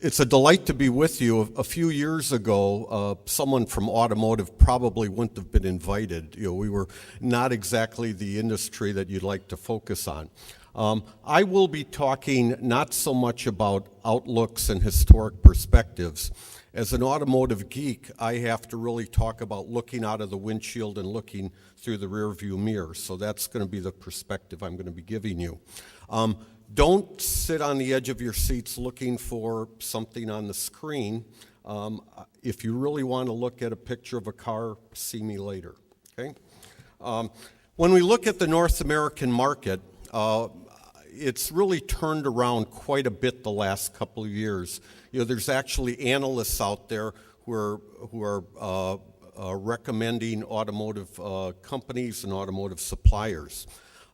It's a delight to be with you. A few years ago, someone from automotive probably wouldn't have been invited. We were not exactly the industry that you'd like to focus on. I will be talking not so much about outlooks and historic perspectives. As an automotive geek, I have to really talk about looking out of the windshield and looking through the rearview mirror. So that's going to be the perspective I'm going to be giving you. Don't sit on the edge of your seats looking for something on the screen. If you really want to look at a picture of a car, see me later, okay? When we look at the North American market, it's really turned around quite a bit the last couple of years. There's actually analysts out there who are recommending automotive companies and automotive suppliers.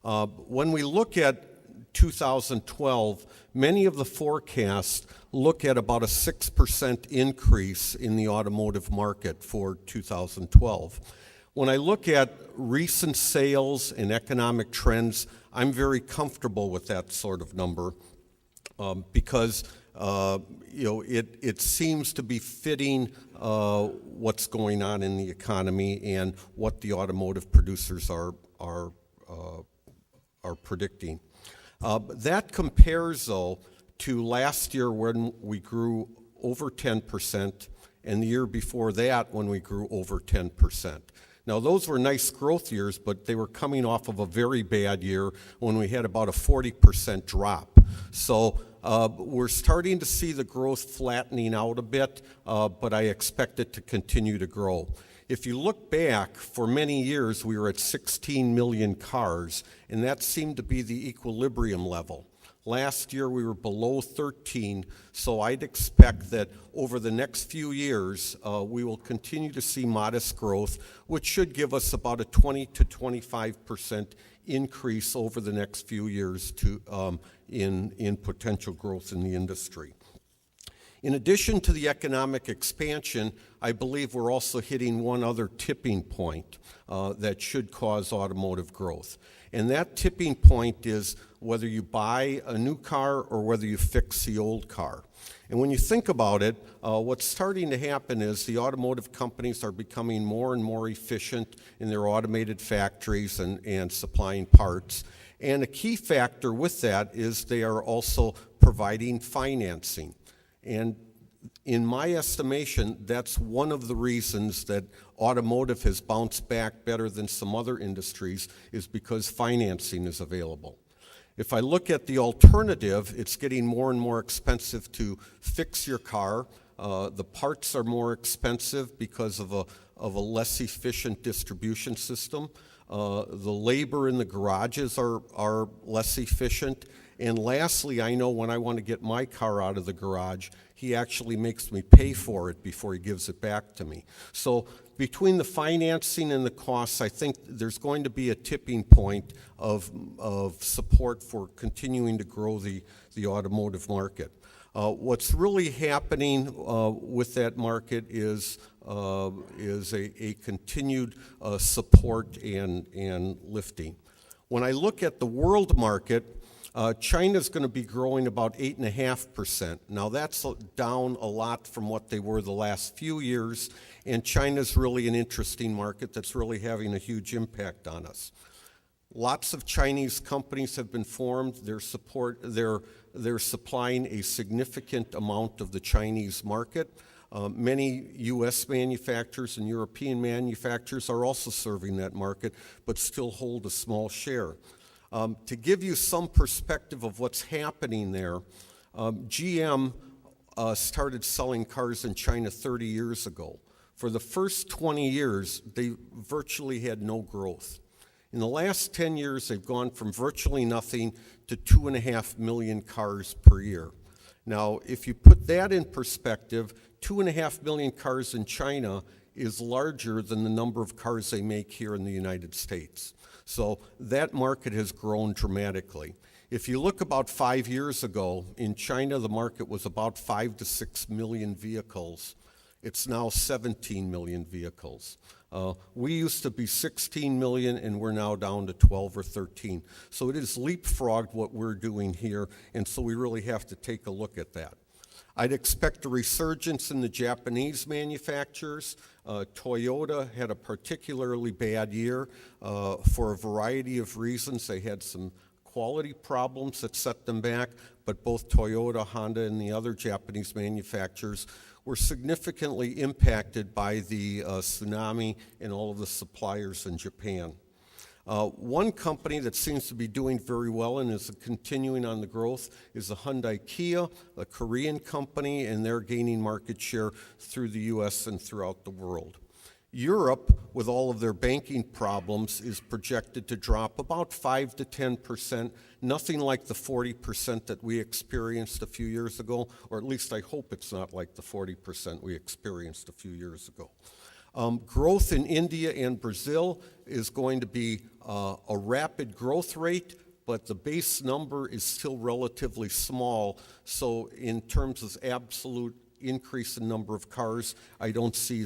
When we look at 2012, many of the forecasts look at about a 6% increase in the automotive market for 2012. When I look at recent sales and economic trends, I'm very comfortable with that sort of number because it seems to be fitting what's going on in the economy and what the automotive producers are predicting. That compares, though, to last year when we grew over 10%, and the year before that when we grew over 10%. Now, those were nice growth years, but they were coming off of a very bad year when we had about a 40% drop. So we're starting to see the growth flattening out a bit, but I expect it to continue to grow. If you look back, for many years we were at 16 million cars, and that seemed to be the equilibrium level. Last year we were below 13, so I'd expect that over the next few years we will continue to see modest growth, which should give us about a 20 to 25% increase over the next few years in potential growth in the industry. In addition to the economic expansion, I believe we're also hitting one other tipping point that should cause automotive growth. And that tipping point is whether you buy a new car or whether you fix the old car. And when you think about it, what's starting to happen is the automotive companies are becoming more and more efficient in their automated factories and supplying parts. And a key factor with that is they are also providing financing. And in my estimation, that's one of the reasons that automotive has bounced back better than some other industries is because financing is available. If I look at the alternative, it's getting more and more expensive to fix your car. The parts are more expensive because of a less efficient distribution system. The labor in the garages are less efficient. And lastly, I know when I want to get my car out of the garage, he actually makes me pay for it before he gives it back to me. So between the financing and the costs, I think there's going to be a tipping point of support for continuing to grow the automotive market. What's really happening with that market is a continued support and lifting. When I look at the world market, China's going to be growing about 8.5%. Now that's down a lot from what they were the last few years, and China's really an interesting market that's really having a huge impact on us. Lots of Chinese companies have been formed. They're supplying a significant amount of the Chinese market. Many U.S. manufacturers and European manufacturers are also serving that market, but still hold a small share. To give you some perspective of what's happening there, GM started selling cars in China 30 years ago. For the first 20 years, they virtually had no growth. In the last 10 years, they've gone from virtually nothing to 2.5 million cars per year. Now, if you put that in perspective, 2.5 million cars in China is larger than the number of cars they make here in the United States. So that market has grown dramatically. If you look about 5 years ago, in China, the market was about 5 to 6 million vehicles. It's now 17 million vehicles. We used to be 16 million, and we're now down to 12 or 13. So it has leapfrogged what we're doing here, and so we really have to take a look at that. I'd expect a resurgence in the Japanese manufacturers. Toyota had a particularly bad year for a variety of reasons. They had some quality problems that set them back, but both Toyota, Honda, and the other Japanese manufacturers were significantly impacted by the tsunami and all of the suppliers in Japan. One company that seems to be doing very well and is continuing on the growth is the Hyundai Kia, a Korean company, and they're gaining market share through the U.S. and throughout the world. Europe, with all of their banking problems, is projected to drop about 5 to 10%, nothing like the 40% that we experienced a few years ago, or at least I hope it's not like the 40% we experienced a few years ago. Growth in India and Brazil is going to be a rapid growth rate, but the base number is still relatively small. So in terms of absolute increase in number of cars, I don't see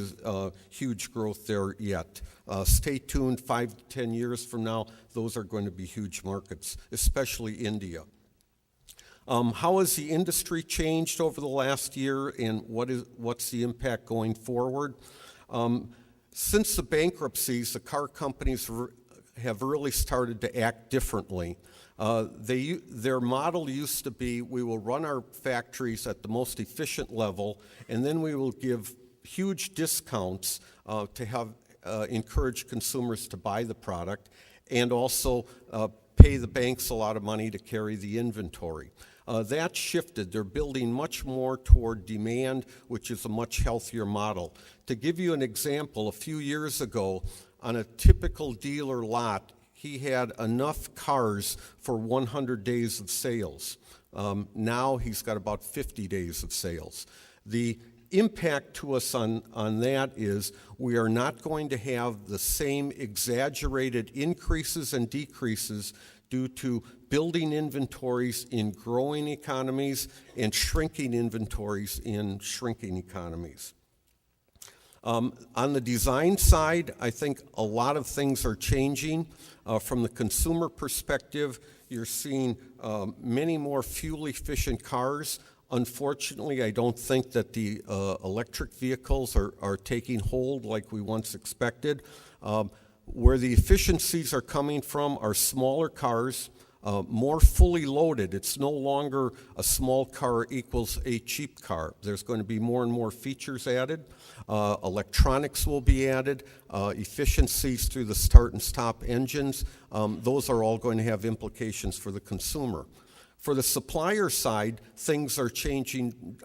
huge growth there yet. Stay tuned, 5 to 10 years from now, those are going to be huge markets, especially India. How has the industry changed over the last year, and what's the impact going forward? Since the bankruptcies, the car companies have really started to act differently. Their model used to be, we will run our factories at the most efficient level, and then we will give huge discounts to encourage consumers to buy the product, and also pay the banks a lot of money to carry the inventory. That shifted. They're building much more toward demand, which is a much healthier model. To give you an example, a few years ago, on a typical dealer lot, he had enough cars for 100 days of sales. Now he's got about 50 days of sales. The impact to us on that is we are not going to have the same exaggerated increases and decreases due to building inventories in growing economies and shrinking inventories in shrinking economies. On the design side, I think a lot of things are changing. From the consumer perspective, you're seeing many more fuel-efficient cars. Unfortunately, I don't think that the electric vehicles are taking hold like we once expected. Where the efficiencies are coming from are smaller cars, more fully loaded. It's no longer a small car equals a cheap car. There's going to be more and more features added. Electronics will be added. Efficiencies through the start and stop engines. Those are all going to have implications for the consumer. For the supplier side, things are changing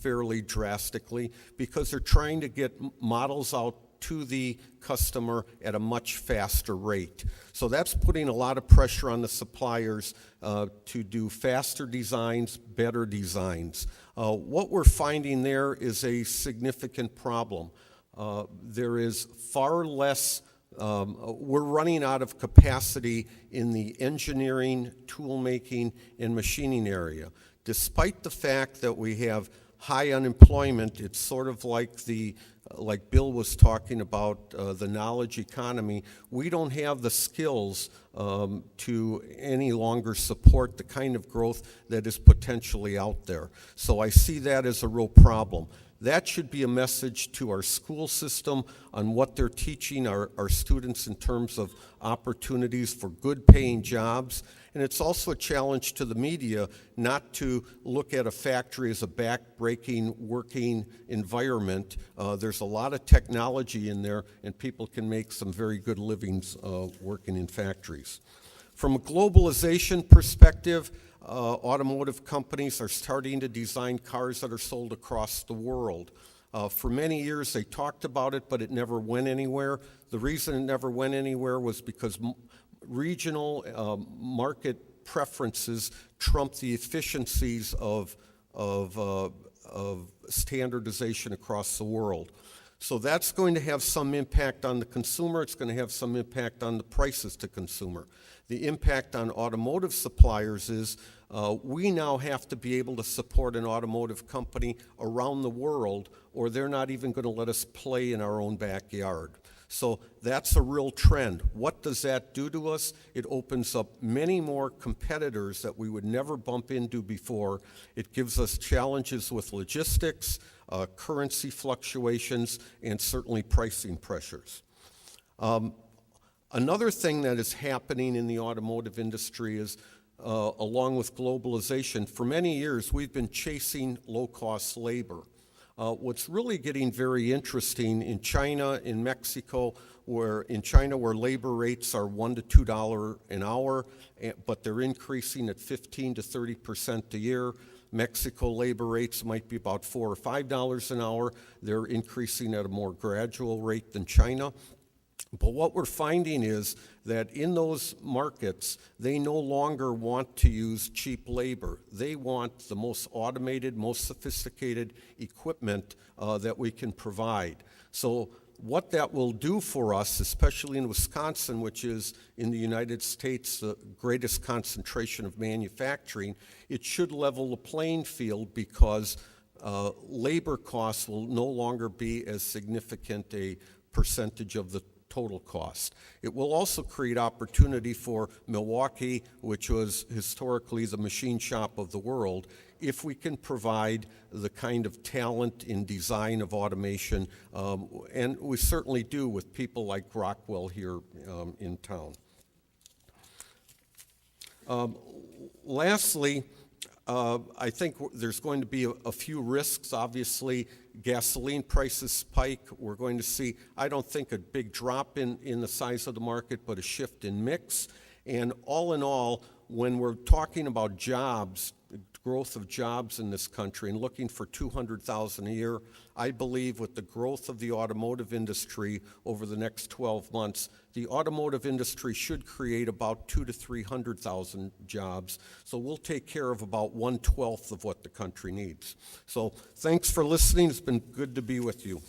fairly drastically because they're trying to get models out to the customer at a much faster rate. So that's putting a lot of pressure on the suppliers to do faster designs, better designs. What we're finding there is a significant problem. There is far less, we're running out of capacity in the engineering, tool making, and machining area. Despite the fact that we have high unemployment, it's sort of like Bill was talking about, the knowledge economy. We don't have the skills to any longer support the kind of growth that is potentially out there. So I see that as a real problem. That should be a message to our school system on what they're teaching our students in terms of opportunities for good paying jobs. And it's also a challenge to the media not to look at a factory as a back-breaking working environment. There's a lot of technology in there, and people can make some very good livings working in factories. From a globalization perspective, automotive companies are starting to design cars that are sold across the world. For many years they talked about it, but it never went anywhere. The reason it never went anywhere was because regional market preferences trump the efficiencies of standardization across the world. So that's going to have some impact on the consumer. It's going to have some impact on the prices to consumer. The impact on automotive suppliers is we now have to be able to support an automotive company around the world, or they're not even going to let us play in our own backyard. So that's a real trend. What does that do to us? It opens up many more competitors that we would never bump into before. It gives us challenges with logistics, currency fluctuations, and certainly pricing pressures. Another thing that is happening in the automotive industry is, along with globalization, for many years we've been chasing low-cost labor. What's really getting very interesting in China, in Mexico, where labor rates are $1 to $2 an hour, but they're increasing at 15 to 30% a year. Mexico labor rates might be about $4 or $5 an hour. They're increasing at a more gradual rate than China. But what we're finding is that in those markets, they no longer want to use cheap labor. They want the most automated, most sophisticated equipment that we can provide. So what that will do for us, especially in Wisconsin, which is in the United States the greatest concentration of manufacturing, it should level the playing field because labor costs will no longer be as significant a percentage of the total cost. It will also create opportunity for Milwaukee, which was historically the machine shop of the world, if we can provide the kind of talent in design of automation, and we certainly do with people like Rockwell here in town. Lastly, I think there's going to be a few risks. Obviously, gasoline prices spike. We're going to see, I don't think, a big drop in the size of the market, but a shift in mix. And all in all, when we're talking about jobs, growth of jobs in this country and looking for 200,000 a year, I believe with the growth of the automotive industry over the next 12 months, the automotive industry should create about 200,000 to 300,000 jobs. So we'll take care of about 1/12 of what the country needs. So thanks for listening. It's been good to be with you.